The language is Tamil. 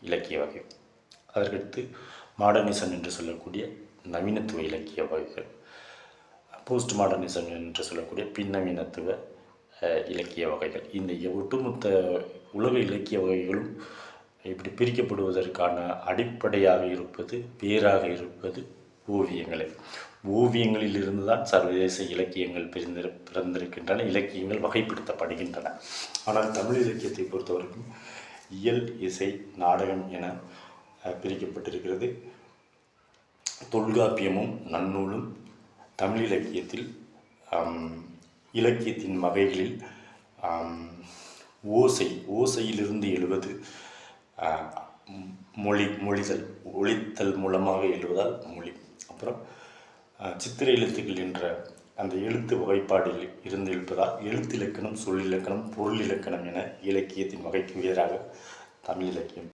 இலக்கிய வகை. அதற்கடுத்து மாடர்னிசம் என்று சொல்லக்கூடிய நவீனத்துவ இலக்கிய வகைகள், போஸ்ட் மாடர்னிசம் என்று சொல்லக்கூடிய பின்னவீனத்துவ இலக்கிய வகைகள். இந்த ஒட்டுமொத்த உலக இலக்கிய வகைகளும் இப்படி பிரிக்கப்படுவதற்கான அடிப்படையாக இருப்பது, வேறாக இருப்பது ஓவியங்களே. ஓவியங்களில் இருந்து தான் சர்வதேச இலக்கியங்கள் பிறந்திருக்கின்றன, இலக்கியங்கள் வகைப்படுத்தப்படுகின்றன. ஆனால் தமிழ் இலக்கியத்தை பொறுத்தவரைக்கும் இயல், இசை, நாடகம் என பிரிக்கப்பட்டிருக்கிறது. தொல்காப்பியமும் நன்னூலும் தமிழ் இலக்கியத்தில் இலக்கியத்தின் வகைகளில் ஓசையிலிருந்து எழுவது, ஒளித்தல் மூலமாக எழுவதால் மொழி, அப்புறம் சித்திர எழுத்துக்கள் என்ற அந்த எழுத்து வகைப்பாடில் இருந்து எழுப்பதால் எழுத்து இலக்கணம், சொல்லிலக்கணம், பொருள் இலக்கணம் என இலக்கியத்தின் வகைக்கு வேறாக தமிழ் இலக்கியம்